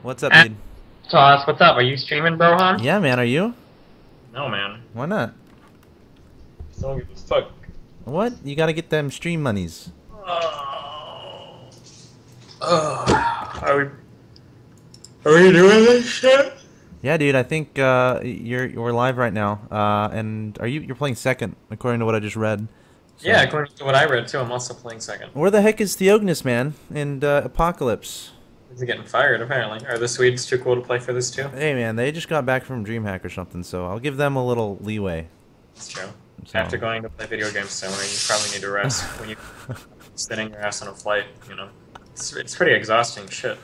What's up, dude? Toss, what's up? Are you streaming, Brohan? Yeah, man. Are you? No, man. Why not? So give a fuck. What? You gotta get them stream monies. Are we doing this shit? Yeah, dude. I think we're live right now. And you're playing second, according to what I just read. So. Yeah, according to what I read too, I'm also playing second. Where the heck is Theognis, man? And Apocalypse? He's getting fired, apparently. Are the Swedes too cool to play for this too? Hey, man. They just got back from DreamHack or something, so I'll give them a little leeway. That's true. So. After going to play video games somewhere, you probably need to rest when you sitting your ass on a flight. You know, it's pretty exhausting shit.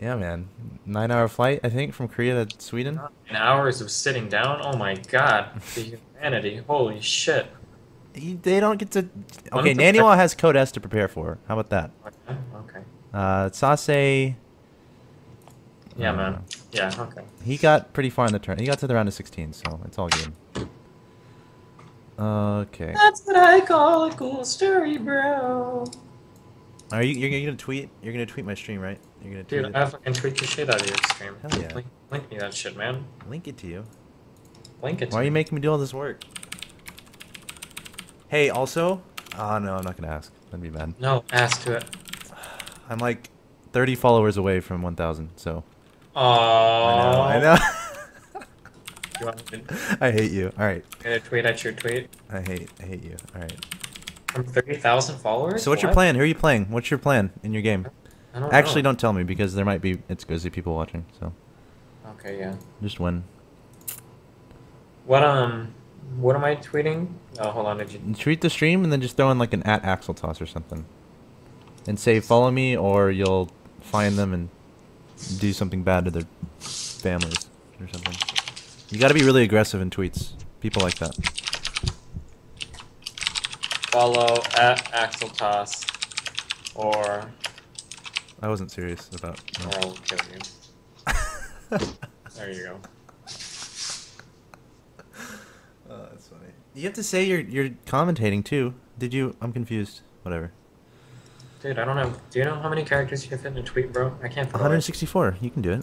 Yeah, man. 9-hour flight, I think, from Korea to Sweden. 9 hours of sitting down. Oh my god, the humanity! Holy shit. They don't get to. Okay, Naniwa has Code S to prepare for. How about that? Okay. Sase. Yeah, man. Yeah, okay. He got pretty far in the turn. He got to the round of 16, so it's all good. Okay. That's what I call a cool story, bro. Are you're gonna tweet? You're gonna tweet my stream, right? You're gonna tweet Dude, I fucking tweet the shit out of your stream. Hell yeah. Link me that shit, man. Link it to you. Link it to Why are me. you making me do all this work? Hey, also... Oh, no, I'm not gonna ask. That'd be bad. No, ask to it. I'm like 30 followers away from 1,000, so... Aww. I know. You want me to I hate you. Alright. tweet at your tweet? I hate you. Alright. From 30,000 followers? So what's your plan? Who are you playing? What's your plan in your game? I don't Actually, know. don't tell me, because there might be itsGosu people watching, so... Okay, yeah. Just win. What am I tweeting? Oh, hold on, did you... Tweet the stream and then just throw in like an @Axeltoss or something. And say follow me or you'll find them and do something bad to their families or something. You gotta be really aggressive in tweets. People like that. Follow @Axeltoss or... I wasn't serious about... No. Or I'll kill you. There you go. Oh, that's funny. You have to say you're commentating too. Did you? I'm confused. Whatever. Dude, I don't know. Do you know how many characters you can fit in a tweet, bro? I can't. 164. You can do it.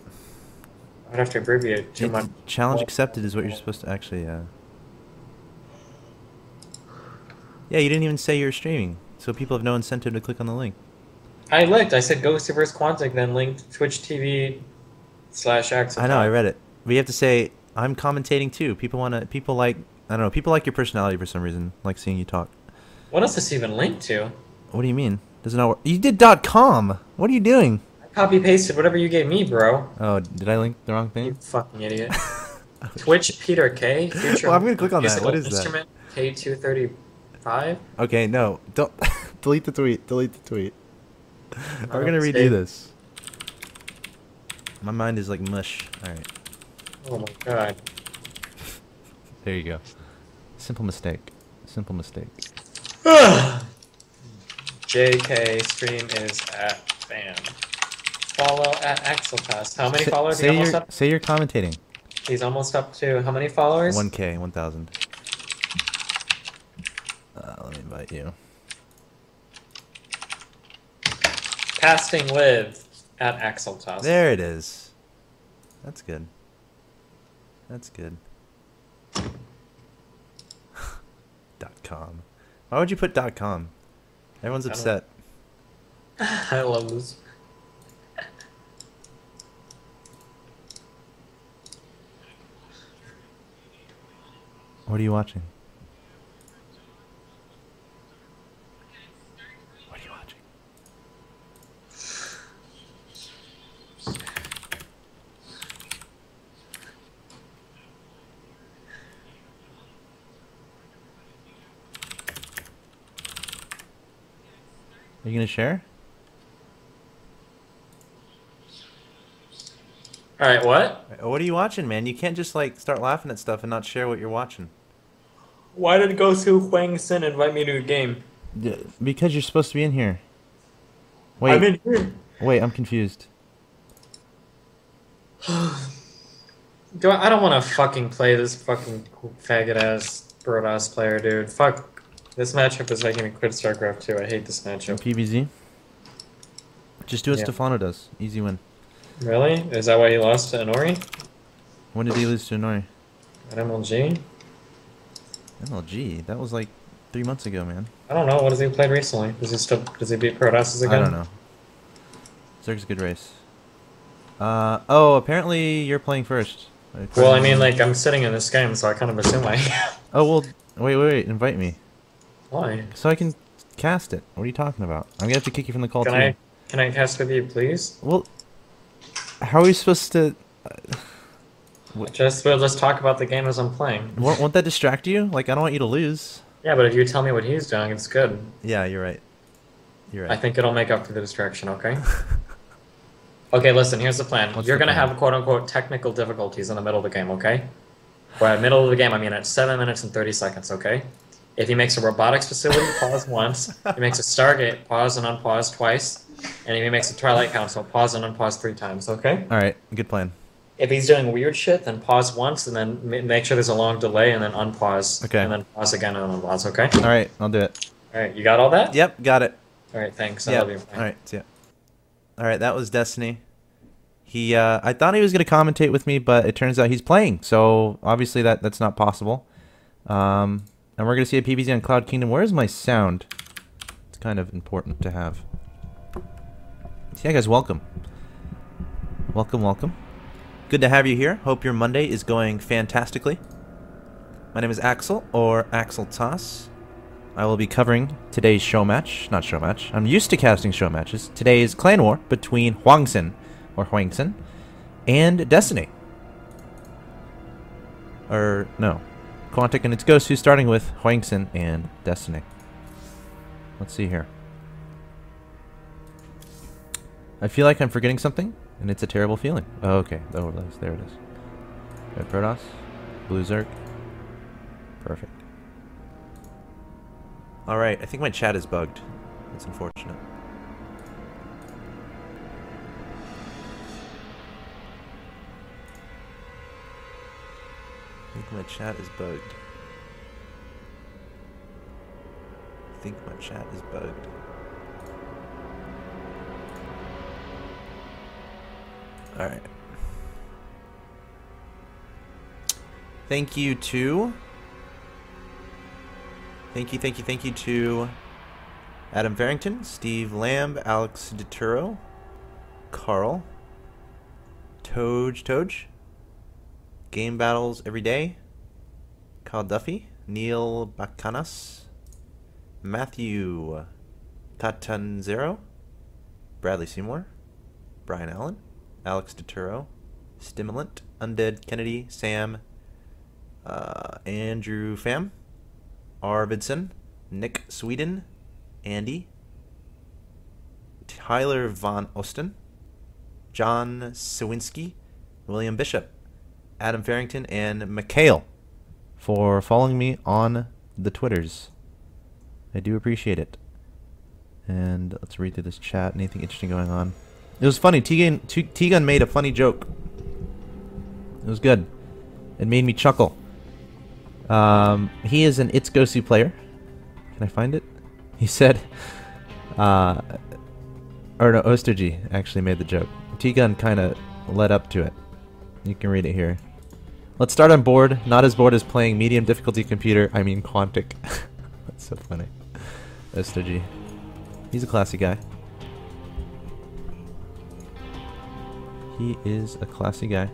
I'd have to abbreviate too much. Challenge accepted is what you're supposed to actually. Yeah, you didn't even say you're streaming, so people have no incentive to click on the link. I linked. I said GoSu vs Quantic, then linked Twitch TV/Axeltoss. I know. I read it. But you have to say I'm commentating too. People like. I don't know. People like your personality for some reason. Like seeing you talk. What else is this even linked to? What do you mean? Does it not work? You did .com. What are you doing? I copy pasted whatever you gave me, bro. Oh, did I link the wrong You thing? fucking idiot. Twitch Peter K. Future Well, I'm gonna click on that. musical What is that? instrument K235. Okay, no. Don't delete the tweet. Delete the tweet. We're gonna redo save. this. My mind is like mush. Alright. Oh my god. There you go. Simple mistake. Simple mistake. JK stream is at fan. Follow @Axeltoss. How many followers? Say you're commentating. He's almost up to how many followers? 1K, 1,000. Let me invite you. Casting with @Axeltoss. There it is. That's good. That's good. .com. Why would you put .com? Everyone's upset. I love this. What are you watching? What are you watching? Are you gonna share? Alright, what? What are you watching, man? You can't just like start laughing at stuff and not share what you're watching. Why did HwangSin invite me to a game? Yeah, because you're supposed to be in here. Wait. I'm in here. Wait, I'm confused. I don't want to fucking play this fucking faggot ass broad ass player, dude. Fuck. This matchup is making me quit StarCraft 2. I hate this matchup. PBZ? Just do what Yeah. Stefano does. Easy win. Really? Is that why he lost to Inori? When did he lose to Inori? At MLG? MLG? That was like 3 months ago, man. I don't know. What has he played recently? Does he beat Protoss again? I don't know. Zerg's a good race. Oh, apparently you're playing first. Well, I mean, like, I'm sitting in this game, so I kind of assume I am. Oh, well, wait, invite me. Why? So I can cast it. What are you talking about? I'm gonna have to kick you from the call too. Can I cast with you, please? Well, how are we supposed to... We'll just talk about the game as I'm playing. Won't that distract you? Like, I don't want you to lose. Yeah, but if you tell me what he's doing, it's good. Yeah, you're right. You're right. I think it'll make up for the distraction, okay? Okay, listen, here's the plan. You're going to have quote-unquote technical difficulties in the middle of the game, okay? By the middle of the game, I mean at 7 minutes and 30 seconds, okay? If he makes a robotics facility, pause once. If he makes a Stargate, pause and unpause twice. And if he makes a Twilight Council, pause and unpause 3 times, okay? Alright, good plan. If he's doing weird shit, then pause once, and then make sure there's a long delay, and then unpause. Okay. And then pause again, and then unpause, okay? Alright, I'll do it. Alright, you got all that? Yep, got it. Alright, thanks. I Yep. love you. Alright, see ya. Alright, that was Destiny. I thought he was going to commentate with me, but it turns out he's playing, so obviously that's not possible. And we're going to see a PvZ on Cloud Kingdom. Where's my sound? It's kind of important to have. So yeah, guys, welcome. Welcome. Good to have you here. Hope your Monday is going fantastically. My name is Axel, or Axeltoss. I will be covering today's show match. Not show match. I'm used to casting show matches. Today's clan war between HwangSin, or HwangSin, and Destiny. Or, no. Quantic and itsGosu, starting with HwangSin and Destiny. Let's see here. I feel like I'm forgetting something, and it's a terrible feeling. Oh, okay. Oh, there it is. Red Protoss, Blue Zerg. Perfect. Alright, I think my chat is bugged. That's unfortunate. I think my chat is bugged. Alright. Thank you to Adam Farrington, Steve Lamb, Alex DeTuro, Carl, Toj, Game Battles Every Day, Kyle Duffy, Neil Bacanas, Matthew Tatanzero, Bradley Seymour, Brian Allen, Alex DeTuro, Stimulant, Undead Kennedy, Sam, Andrew Pham, Arvidson, Nick Sweden, Andy, Tyler Von Osten, John Sawinski, William Bishop, Adam Farrington, and Mikhail for following me on the Twitters. I do appreciate it. And let's read through this chat. Anything interesting going on? It was funny. T-Gun made a funny joke. It was good. It made me chuckle. He is an itsGosu player. Can I find it? He said, or no, Ostergy actually made the joke. T-Gun kind of led up to it. You can read it here. Let's start on board. Not as bored as playing medium difficulty computer. I mean Quantic. That's so funny. Ostergy. He's a classy guy. He is a classy guy.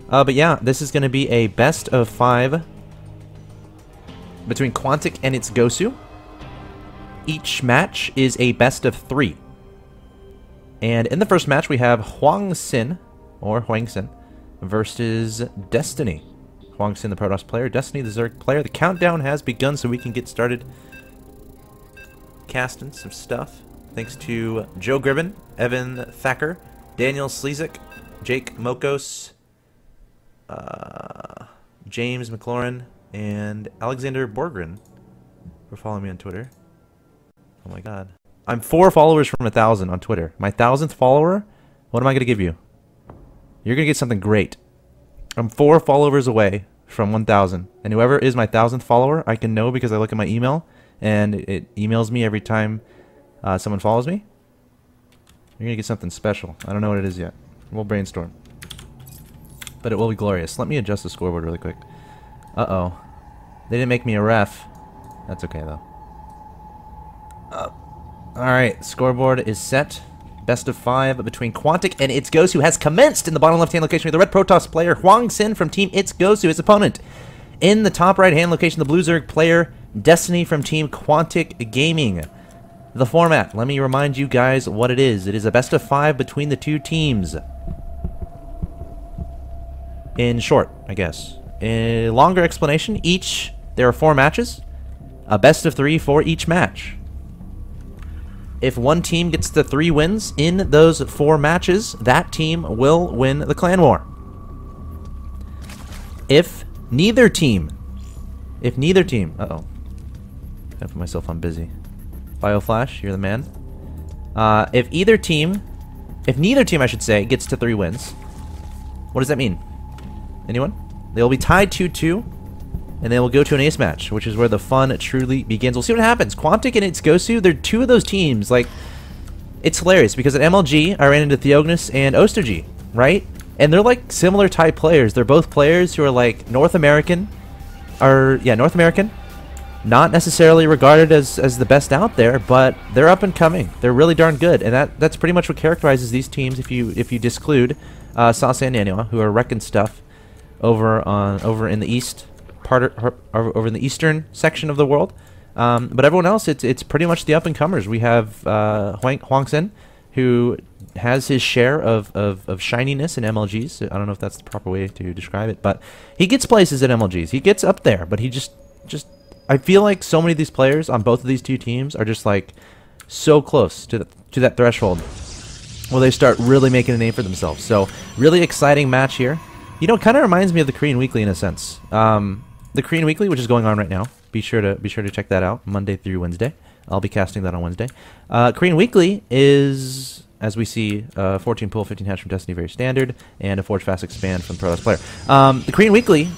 But yeah, this is going to be a best of 5 between Quantic and itsGosu. Each match is a best of 3. And in the first match, we have HwangSin, or HwangSin, versus Destiny. HwangSin, the Protoss player, Destiny, the Zerg player. The countdown has begun, so we can get started casting some stuff. Thanks to Joe Gribben, Evan Thacker, Daniel Slezik, Jake Mokos, James McLaurin, and Alexander Borgren for following me on Twitter. Oh my god. I'm 4 followers from 1,000 on Twitter. My 1,000th follower? What am I going to give you? You're going to get something great. I'm 4 followers away from 1,000. And whoever is my 1,000th follower, I can know because I look at my email. And it emails me every time someone follows me. You're going to get something special. I don't know what it is yet. We'll brainstorm. But it will be glorious. Let me adjust the scoreboard really quick. Uh-oh. They didn't make me a ref. That's okay, though. Alright, scoreboard is set. Best of 5 between Quantic and itsGosu has commenced in the bottom left-hand location with the red Protoss player HwangSin from Team itsGosu, his opponent. In the top right-hand location, the blue Zerg player Destiny from Team Quantic Gaming. The format, let me remind you guys what it is. It is a best of 5 between the two teams. In short, I guess. A longer explanation, there are 4 matches. A best of 3 for each match. If one team gets the 3 wins in those 4 matches, that team will win the clan war. If neither team, uh-oh. Gotta put myself on busy. BioFlash, you're the man. If neither team, I should say, gets to 3 wins, what does that mean? Anyone? They will be tied 2-2, and they will go to an ace match, which is where the fun truly begins. We'll see what happens. Quantic and itsGosu, they're 2 of those teams. Like, it's hilarious because at MLG, I ran into Theognis and itsGosu, right? And they're like similar type players. They're both players who are like North American, not necessarily regarded as the best out there, but they're up and coming. They're really darn good, and that's pretty much what characterizes these teams. If you disclude Sauce and Nanua, who are wrecking stuff over in the east over in the eastern section of the world, but everyone else, it's pretty much the up and comers. We have HwangSin, who has his share of shininess in MLGs. I don't know if that's the proper way to describe it, but he gets places at MLGs. He gets up there, but he just I feel like so many of these players on both of these two teams are just like so close to that threshold where they start really making a name for themselves. So really exciting match here. You know, it kind of reminds me of the Korean Weekly in a sense. The Korean Weekly, which is going on right now. Be sure to check that out Monday through Wednesday. I'll be casting that on Wednesday. Korean Weekly is, as we see, 14 pull, 15 hatch from Destiny, very standard, and a Forge Fast Expand from Protoss player. The Korean Weekly,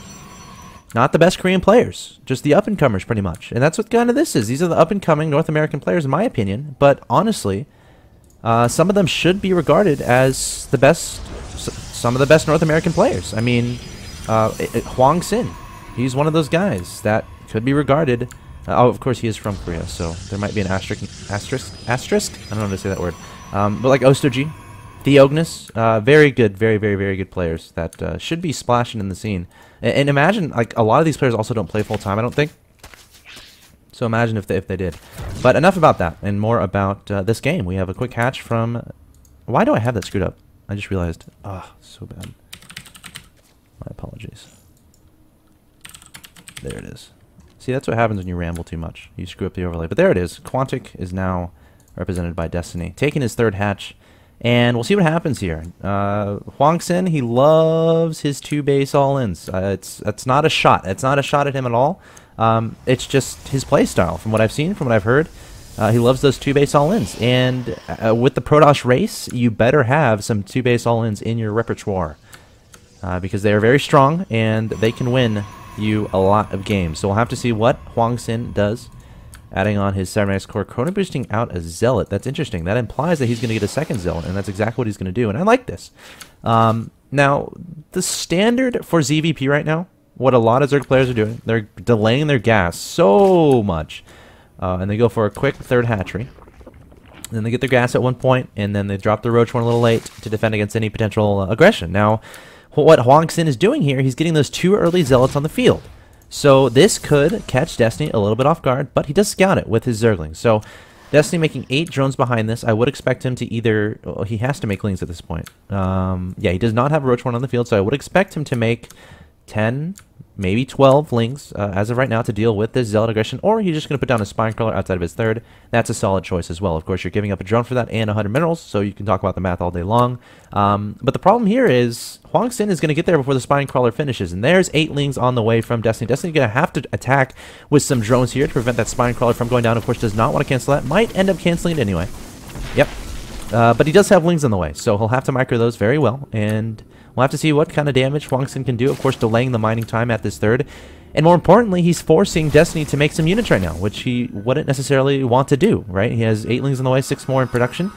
not the best Korean players, just the up-and-comers pretty much. And that's what kind of this is. These are the up-and-coming North American players, in my opinion. But honestly, some of them should be regarded as the best, some of the best North American players. I mean, HwangSin, he's one of those guys that could be regarded. Oh, of course, he is from Korea, so there might be an asterisk. I don't know how to say that word. But like itsGosu, Theognis, very good, very good players that should be splashing in the scene. And imagine, like, a lot of these players also don't play full time, I don't think. So imagine if they did. But enough about that, and more about this game. We have a quick hatch from... Why do I have that screwed up? I just realized. Ah, so bad. My apologies. There it is. See, that's what happens when you ramble too much. You screw up the overlay. But there it is. Quantic is now represented by Destiny, taking his 3rd hatch. And we'll see what happens here. HwangSin, he loves his 2 base all-ins. It's not a shot. It's not a shot at him at all. It's just his play style. From what I've seen, from what I've heard, he loves those 2 base all-ins. And with the Protoss race, you better have some 2 base all-ins in your repertoire. Because they are very strong, and they can win you a lot of games. So we'll have to see what HwangSin does. Adding on his cybernetics core, chrono boosting out a zealot. That's interesting. That implies that he's going to get a 2nd zealot, and that's exactly what he's going to do. And I like this. Now, the standard for ZVP right now, what a lot of Zerg players are doing, they're delaying their gas so much, and they go for a quick 3rd hatchery. And then they get their gas at one point, and then they drop the Roach one a little late to defend against any potential aggression. Now, what HwangSin is doing here, he's getting those 2 early zealots on the field. So this could catch Destiny a little bit off guard, but he does scout it with his Zerglings. So Destiny making 8 drones behind this. I would expect him to either... Well, he has to make Lings at this point. Yeah, he does not have a Roach one on the field, so I would expect him to make 10, maybe 12 Lings as of right now to deal with this Zealot aggression, or he's just going to put down a Spinecrawler outside of his 3rd. That's a solid choice as well. Of course, you're giving up a drone for that and 100 minerals, so you can talk about the math all day long. But the problem here is HwangSin is going to get there before the Spinecrawler finishes, and there's 8 Lings on the way from Destiny. Destiny's going to have to attack with some drones here to prevent that Spinecrawler from going down. Of course, does not want to cancel that. Might end up canceling it anyway. Yep. But he does have Lings on the way, so he'll have to micro those very well, and we'll have to see what kind of damage HwangSin can do. Of course, delaying the mining time at this 3rd. And more importantly, he's forcing Destiny to make some units right now, which he wouldn't necessarily want to do, right? He has 8 Lings on the way, 6 more in production.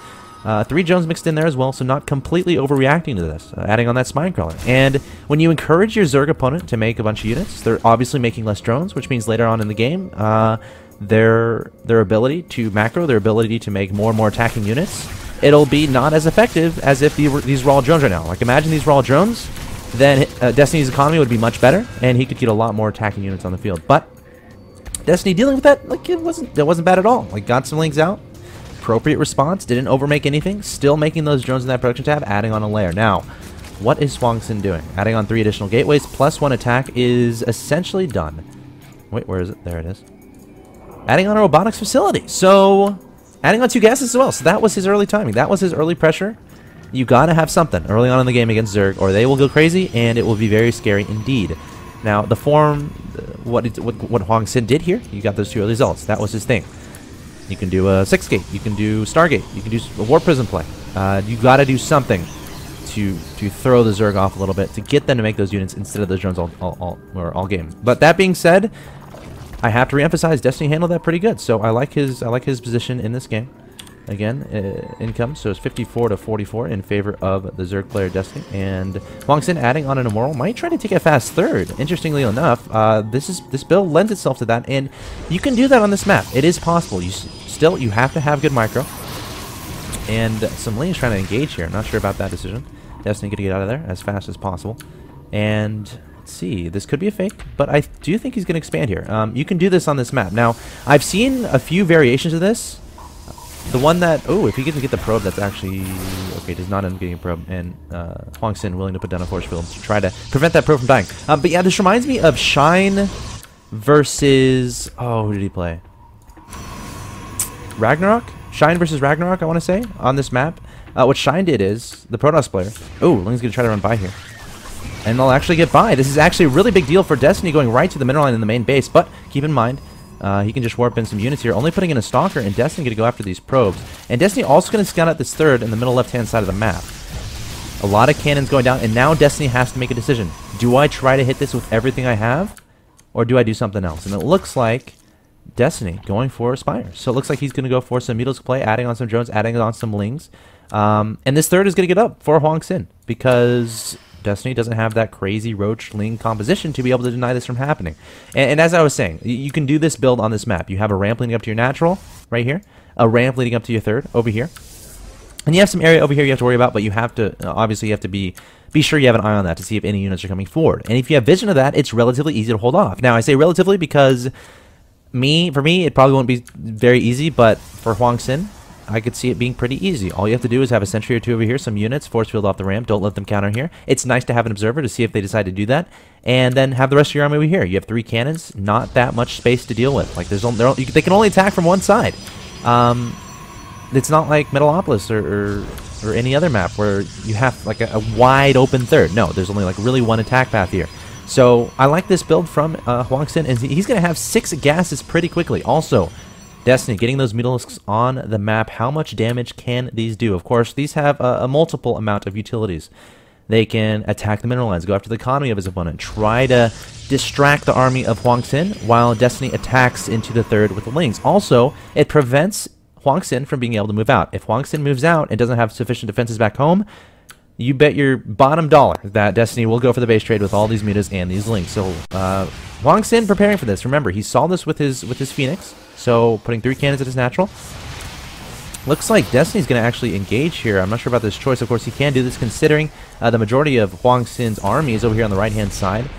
3 drones mixed in there as well, so not completely overreacting to this, adding on that spine crawler. And when you encourage your Zerg opponent to make a bunch of units, they're obviously making less drones, which means later on in the game, their ability to macro, their ability to make more and more attacking units, it'll be not as effective as if these were all drones right now. Like, imagine these were all drones, then Destiny's economy would be much better, and he could get a lot more attacking units on the field. But Destiny dealing with that, like, it wasn't bad at all. Like, got some links out. Appropriate response, didn't overmake anything, still making those drones in that production tab, adding on a layer. Now, what is HwangSin doing? Adding on 3 additional gateways, plus 1 attack is essentially done. Wait, where is it? There it is. Adding on a robotics facility. So, adding on 2 gases as well. So that was his early timing. That was his early pressure. You gotta have something early on in the game against Zerg, or they will go crazy, and it will be very scary indeed. Now, the form, what HwangSin did here, you got those 2 early results. That was his thing. You can do a 6-gate, you can do Stargate, you can do a War Prison play. You gotta do something to throw the Zerg off a little bit, to get them to make those units instead of those drones all game. But that being said, I have to reemphasize, Destiny handled that pretty good. So I like his position in this game. Again, income, so it's 54 to 44 in favor of the Zerg player Destiny. And HwangSin adding on an Immoral might try to take a fast third. Interestingly enough, this build lends itself to that, and you can do that on this map. It is possible. You have to have good micro. And some lanes trying to engage here. I'm not sure about that decision. Destiny gonna get out of there as fast as possible. And let's see, this could be a fake, but I do think he's gonna expand here. You can do this on this map. Now, I've seen a few variations of this. The one that, oh, if he can get the probe, that's actually, okay, does not end up getting a probe, and HwangSin willing to put down a force field to try to prevent that probe from dying. But yeah, this reminds me of Shine versus, oh, who did he play? Ragnarok? Shine versus Ragnarok, I want to say, on this map. What Shine did is, the Protoss player, oh, Ling's going to try to run by here. And they'll actually get by. This is actually a really big deal for Destiny going right to the mineral line in the main base, but keep in mind, he can just warp in some units here, only putting in a Stalker, and Destiny going to go after these probes. And Destiny also going to scout out this third in the middle left-hand side of the map. A lot of cannons going down, and now Destiny has to make a decision. Do I try to hit this with everything I have, or do I do something else? And it looks like Destiny going for Spires. So it looks like he's going to go for some Mutalisk play, adding on some drones, adding on some Lings. And this third is going to get up for HwangSin, because Destiny doesn't have that crazy Roach Ling composition to be able to deny this from happening. And as I was saying, you can do this build on this map. You have a ramp leading up to your natural right here, a ramp leading up to your third over here, and you have some area over here you have to worry about, but you have to, obviously you have to be sure you have an eye on that to see if any units are coming forward. And if you have vision of that, it's relatively easy to hold off. Now, I say relatively because for me, it probably won't be very easy, but for HwangSin, I could see it being pretty easy. All you have to do is have a sentry or 2 over here, some units, force field off the ramp, don't let them counter here. It's nice to have an observer to see if they decide to do that, and then have the rest of your army over here. You have 3 cannons, not that much space to deal with. Like, they can only attack from one side. It's not like Metalopolis or any other map where you have like a wide open third. No, there's only like really one attack path here. So I like this build from HwangSin, and he's going to have 6 gases pretty quickly. Also, Destiny, getting those Mutalisks on the map, how much damage can these do? Of course, these have a multiple amount of utilities. They can attack the mineral lines, go after the economy of his opponent, try to distract the army of HwangSin, while Destiny attacks into the third with the Lings. Also, it prevents HwangSin from being able to move out. If HwangSin moves out and doesn't have sufficient defenses back home, you bet your bottom dollar that Destiny will go for the base trade with all these mutas and these Lings. So, HwangSin preparing for this. Remember, he saw this with his Phoenix. So, putting 3 cannons at his natural. Looks like Destiny's going to actually engage here. I'm not sure about this choice. Of course, he can do this considering the majority of HwangSin's army is over here on the right-hand side.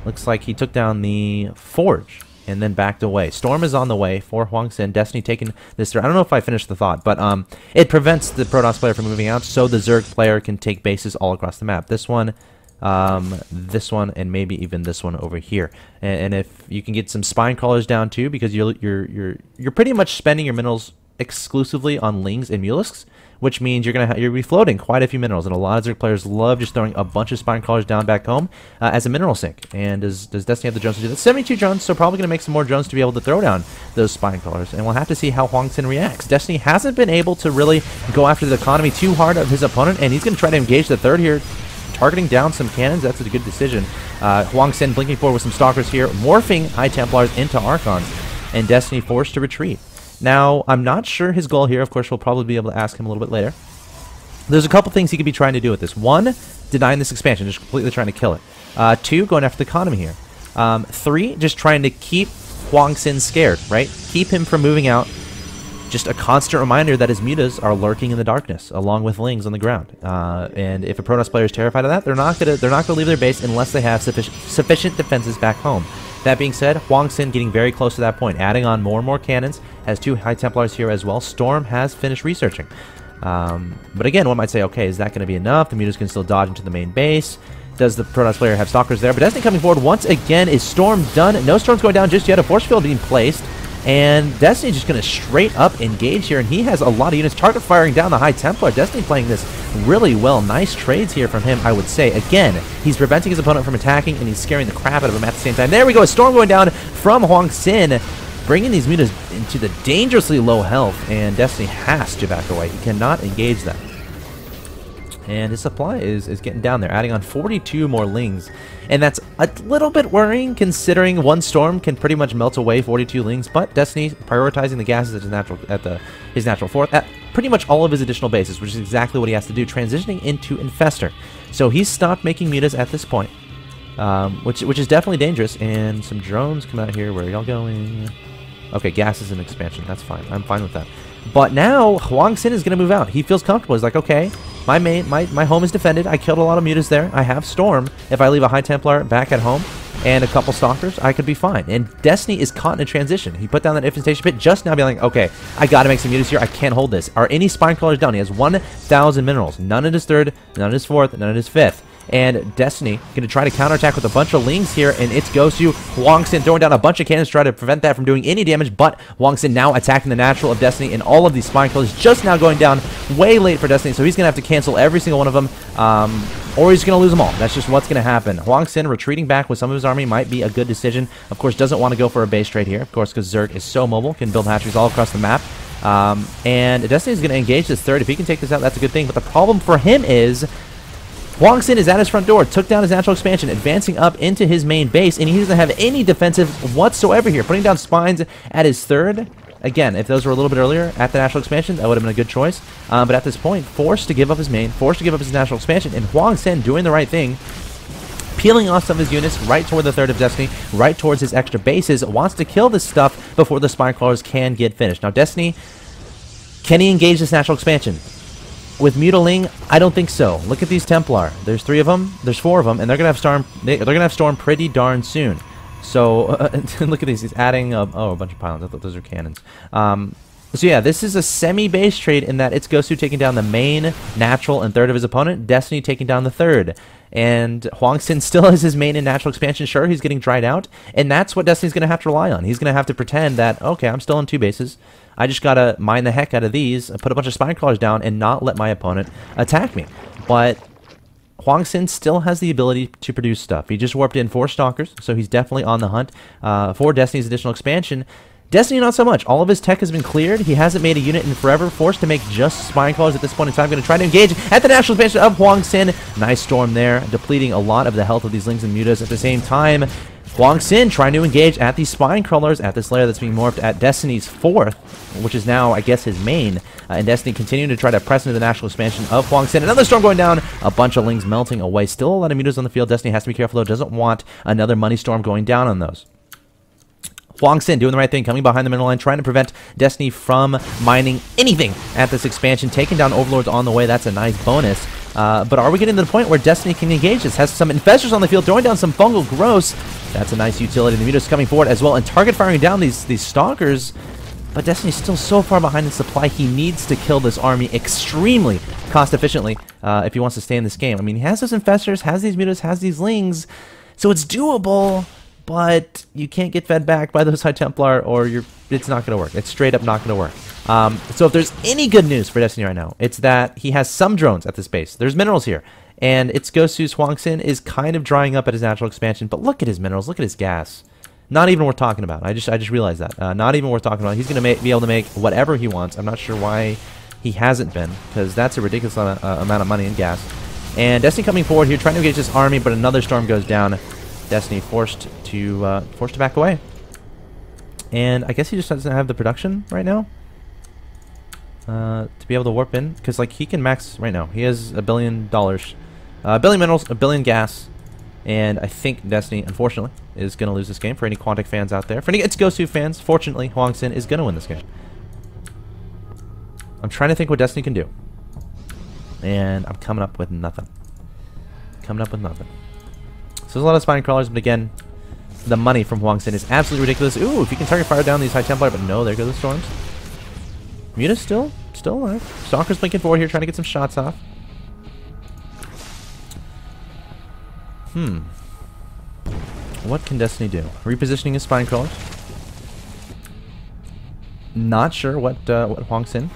Looks like he took down the Forge and then backed away. Storm is on the way for HwangSin. Destiny taking this through. I don't know if I finished the thought, but it prevents the Protoss player from moving out, so the Zerg player can take bases all across the map. This one, and maybe even this one over here. And if you can get some spine crawlers down too, because you're pretty much spending your minerals exclusively on Lings and Mutalisks, which means you'll be floating quite a few minerals, and a lot of Zerg players love just throwing a bunch of spine crawlers down back home as a mineral sink. And does Destiny have the drones to do that? 72 drones, so probably going to make some more drones to be able to throw down those spine crawlers, and we'll have to see how HwangSin reacts. Destiny hasn't been able to really go after the economy too hard of his opponent, and he's going to try to engage the third here, targeting down some cannons. That's a good decision. HwangSin blinking forward with some Stalkers here, morphing High Templars into Archons, and Destiny forced to retreat. Now, I'm not sure his goal here. Of course, we'll probably be able to ask him a little bit later. There's a couple things he could be trying to do with this. One, denying this expansion, just completely trying to kill it. Two, going after the economy here. Three, just trying to keep HwangSin scared, right? Keep him from moving out. Just a constant reminder that his mutas are lurking in the darkness, along with Lings on the ground. And if a Protoss player is terrified of that, they're not gonna leave their base unless they have sufficient defenses back home. That being said, HwangSin getting very close to that point, adding on more and more cannons, has 2 High Templars here as well. Storm has finished researching. But again, one might say, okay, is that going to be enough? The mutas can still dodge into the main base. Does the Protoss player have Stalkers there? But Destiny coming forward once again. Is Storm done? No Storm's going down just yet. A Force Field being placed. And Destiny just going to straight up engage here. And he has a lot of units target firing down the High Templar. Destiny playing this really well. Nice trades here from him, I would say. Again, he's preventing his opponent from attacking, and he's scaring the crap out of him at the same time. There we go. A Storm going down from HwangSin, bringing these mutas into the dangerously low health. And Destiny has to back away. He cannot engage them. And his supply is getting down there, adding on 42 more Lings. And that's a little bit worrying, considering one Storm can pretty much melt away 42 Lings. But Destiny prioritizing the gases at his natural fourth, at pretty much all of his additional bases, which is exactly what he has to do, transitioning into Infestor. So he's stopped making mutas at this point, which is definitely dangerous. And some drones come out here. Where are y'all going? Okay, gases and expansion. That's fine. I'm fine with that. But now HwangSin is going to move out. He feels comfortable. He's like, okay, my home is defended. I killed a lot of mutas there. I have Storm. If I leave a High Templar back at home and a couple Stalkers, I could be fine. And Destiny is caught in a transition. He put down that Infestation Pit just now, being like, okay, I got to make some mutas here. I can't hold this. Are any Spine Crawlers down? He has 1,000 minerals. None in his third, none in his fourth, none in his fifth. And Destiny going to try to counterattack with a bunch of Lings here, and itsGosu. HwangSin throwing down a bunch of cannons to try to prevent that from doing any damage, but HwangSin now attacking the natural of Destiny, and all of these Spine Killers just now going down way late for Destiny, so he's going to have to cancel every single one of them, or he's going to lose them all. That's just what's going to happen. HwangSin retreating back with some of his army might be a good decision. Of course, doesn't want to go for a base trade here, of course, because Zerg is so mobile, can build hatcheries all across the map. And Destiny is going to engage this third. If he can take this out, that's a good thing, but the problem for him is HwangSin is at his front door, took down his natural expansion, advancing up into his main base, and he doesn't have any defensive whatsoever here. Putting down spines at his third. Again, if those were a little bit earlier at the natural expansion, that would have been a good choice. But at this point, forced to give up his main, forced to give up his natural expansion, and HwangSin doing the right thing, peeling off some of his units right toward the third of Destiny, right towards his extra bases, wants to kill this stuff before the Spine Crawlers can get finished. Now, Destiny, can he engage this natural expansion? With Mutaling, I don't think so. Look at these Templar. There's 3 of them. There's 4 of them, and they're gonna have Storm. They're gonna have Storm pretty darn soon. So look at these. He's adding a bunch of pylons. I thought those are cannons. So yeah, this is a semi-base trade in that itsGosu taking down the main, natural, and third of his opponent. Destiny taking down the third. And HwangSin still has his main and natural expansion. Sure, he's getting dried out, and that's what Destiny's gonna have to rely on. He's gonna have to pretend that, okay, I'm still on 2 bases. I just gotta mine the heck out of these, put a bunch of Spine Crawlers down, and not let my opponent attack me. But HwangSin still has the ability to produce stuff. He just warped in 4 Stalkers, so he's definitely on the hunt for Destiny's additional expansion. Destiny, not so much. All of his tech has been cleared. He hasn't made a unit in forever. Forced to make just Spine Crawlers at this point in time. Going to try to engage at the natural expansion of HwangSin. Nice Storm there, depleting a lot of the health of these Lings and Mutas. At the same time, HwangSin trying to engage at these Spine Crawlers at this layer that's being morphed at Destiny's 4th, which is now, I guess, his main. And Destiny continuing to try to press into the natural expansion of HwangSin. Another Storm going down. A bunch of Lings melting away. Still a lot of Mutas on the field. Destiny has to be careful, though. Doesn't want another Money Storm going down on those. HwangSin doing the right thing, coming behind the middle line, trying to prevent Destiny from mining anything at this expansion. Taking down Overlords on the way. That's a nice bonus. But are we getting to the point where Destiny can engage this? Has some Infestors on the field, throwing down some Fungal Growths. That's a nice utility. The Mutas coming forward as well, and target firing down these Stalkers. But Destiny's still so far behind in supply, he needs to kill this army extremely cost-efficiently if he wants to stay in this game. I mean, he has those Infestors, has these Mutas, has these Lings, so it's doable, but you can't get fed back by those High Templar, or it's not going to work. It's straight up not going to work. So if there's any good news for Destiny right now, it's that he has some drones at this base. There's minerals here. And itsGosu's HwangSin is kind of drying up at his natural expansion, but look at his minerals, look at his gas. Not even worth talking about. I just realized that. Not even worth talking about. He's going to be able to make whatever he wants. I'm not sure why he hasn't been, because that's a ridiculous amount of money in gas. And Destiny coming forward here, trying to engage this army, but another Storm goes down. Destiny forced to back away. And I guess he just doesn't have the production right now. to be able to warp in, because like he can max right now. He has $1 billion, a billion minerals, a billion gas, and I think Destiny, unfortunately, is going to lose this game. For any Quantic fans out there, for any itsGosu fans, fortunately, HwangSin is going to win this game. I'm trying to think what Destiny can do, and I'm coming up with nothing. So there's a lot of spine crawlers, but again, the money from HwangSin is absolutely ridiculous. Ooh, if you can target fire down these High Templar, but no, there go the storms. Muta's still alive. Stalker's blinking forward here, trying to get some shots off. What can Destiny do? Repositioning his spine crawlers. Not sure what HwangSin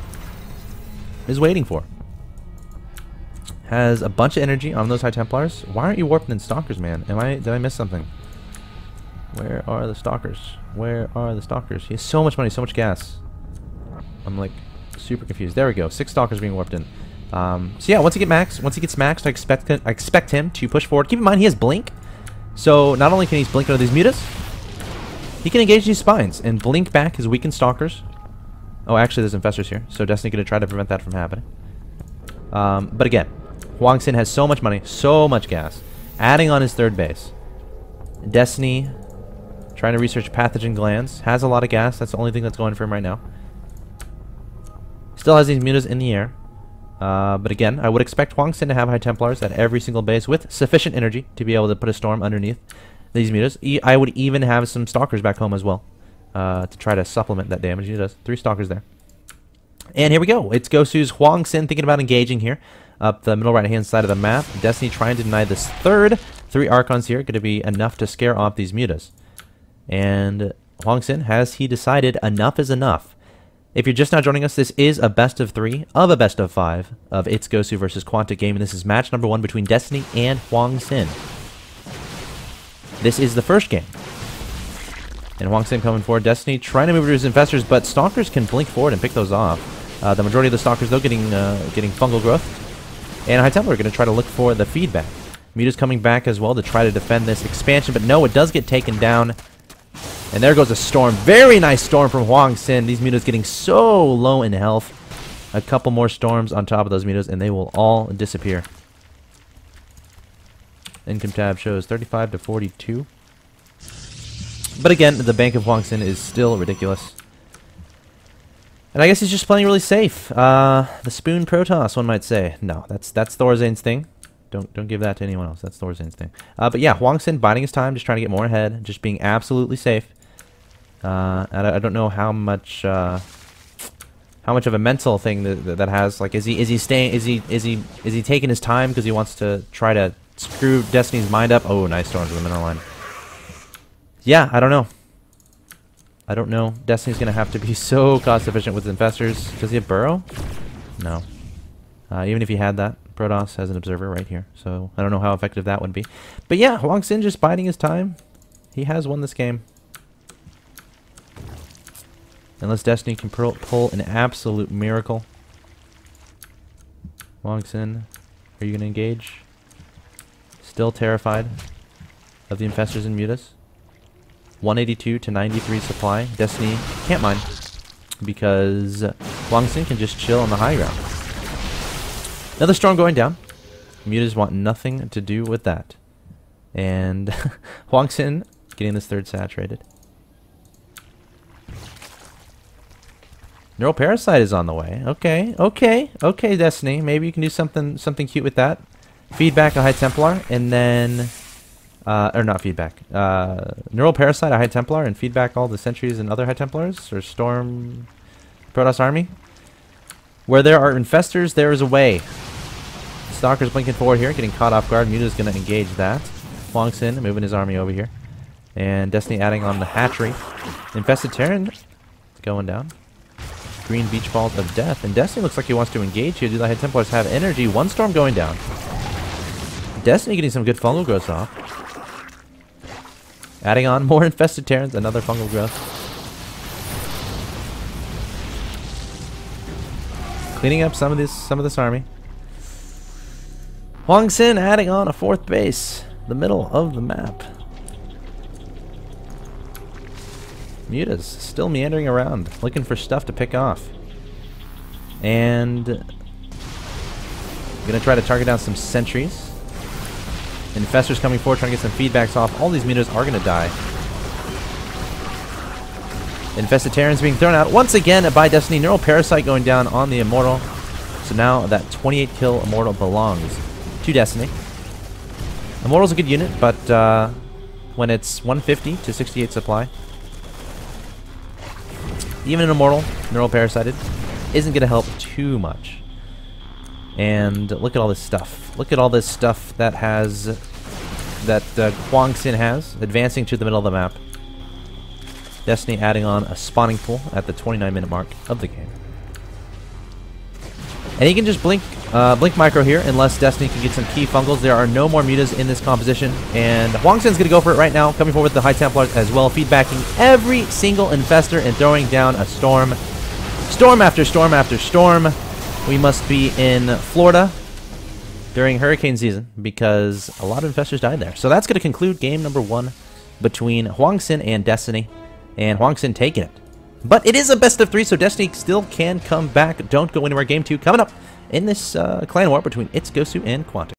is waiting for. Has a bunch of energy on those High Templars. Why aren't you warping in Stalkers, man? Did I miss something? Where are the Stalkers? Where are the Stalkers? He has so much money, so much gas. I'm like super confused. There we go. 6 Stalkers being warped in. So yeah, once he gets maxed, I expect him to push forward. Keep in mind he has blink, so not only can he blink into these mutas, he can engage these spines and blink back his weakened Stalkers. Oh, actually, there's infestors here, so Destiny going to try to prevent that from happening. But again, HwangSin has so much money, so much gas, adding on his third base. Destiny trying to research pathogen glands, has a lot of gas. That's the only thing that's going for him right now. Still has these mutas in the air. But again, I would expect HwangSin to have High Templars at every single base with sufficient energy to be able to put a storm underneath these mutas. I would even have some Stalkers back home as well to try to supplement that damage. He does 3 Stalkers there. And here we go. It's itsGosu's HwangSin thinking about engaging here up the middle right-hand side of the map. Destiny trying to deny this third. 3 Archons here, going to be enough to scare off these mutas. And HwangSin, has he decided enough is enough? If you're just now joining us, this is a best of 3 of a best of 5 of itsGosu versus Quantic game, and this is match number 1 between Destiny and HwangSin. This is the first game. And HwangSin coming forward. Destiny trying to move to his infestors, but Stalkers can blink forward and pick those off. The majority of the Stalkers, though, getting fungal growth. And High Templar are going to try to look for the feedback. Muta's coming back as well to try to defend this expansion, but no, it does get taken down. And there goes a storm. Very nice storm from HwangSin. These mutas getting so low in health. A couple more storms on top of those mutas, and they will all disappear. Income tab shows 35 to 42. But again, the bank of HwangSin is still ridiculous. And I guess he's just playing really safe. The spoon Protoss, one might say. No, that's Thorzane's thing. Don't give that to anyone else. That's Thorzane's thing. But yeah, HwangSin biding his time, just trying to get more ahead, just being absolutely safe. And I don't know how much of a mental thing that has. Like, is he staying? Is he taking his time because he wants to try to screw Destiny's mind up? Oh, nice storms in the middle line. Yeah, I don't know. Destiny's gonna have to be so cost efficient with infestors. Does he have burrow? No. Even if he had that, Protoss has an observer right here, so I don't know how effective that would be. But yeah, HwangSin just biding his time. He has won this game. Unless Destiny can pull an absolute miracle. HwangSin, are you going to engage? Still terrified of the infestors and mutas. 182 to 93 supply. Destiny can't mine because HwangSin can just chill on the high ground. Another storm going down. Mutas want nothing to do with that. And HwangSin getting this third saturated. Neural Parasite is on the way. Okay, Destiny. Maybe you can do something cute with that. Feedback a High Templar, and then... or not feedback. Neural Parasite a High Templar, and feedback all the sentries and other High Templars, or Storm... Protoss Army. Where there are infestors, there is a way. Stalker's blinking forward here, getting caught off guard. Muta's going to engage that. HwangSin moving his army over here. And Destiny adding on the hatchery. Infested Terran going down. Green beach balls of death. And Destiny looks like he wants to engage here. Do the High Templars have energy? One storm going down. Destiny getting some good fungal growth off. Adding on more infested Terrans. Another fungal growth. Cleaning up some of this army. HwangSin adding on a 4th base. The middle of the map. Mutas still meandering around, looking for stuff to pick off. And gonna try to target down some sentries. Infestors coming forward, trying to get some feedbacks off. All these mutas are gonna die. Infested Terrans being thrown out once again by Destiny. Neural Parasite going down on the Immortal. So now that 28 kill Immortal belongs to Destiny. Immortal's a good unit, but when it's 150 to 68 supply, even an Immortal, Neural Parasited, isn't going to help too much. And look at all this stuff. Look at all this stuff that HwangSin has, advancing to the middle of the map. Destiny adding on a spawning pool at the 29-minute mark of the game. And he can just blink micro here unless Destiny can get some key fungals. There are no more mutas in this composition. And HwangSin's going to go for it right now, coming forward with the High Templars as well, feedbacking every single infestor and throwing down a storm. Storm after storm after storm. We must be in Florida during hurricane season because a lot of infestors died there. So that's going to conclude game number 1 between HwangSin and Destiny. And HwangSin taking it. But it is a best of 3, so Destiny still can come back. Don't go anywhere. Game 2 coming up in this clan war between itsGosu and Quantic.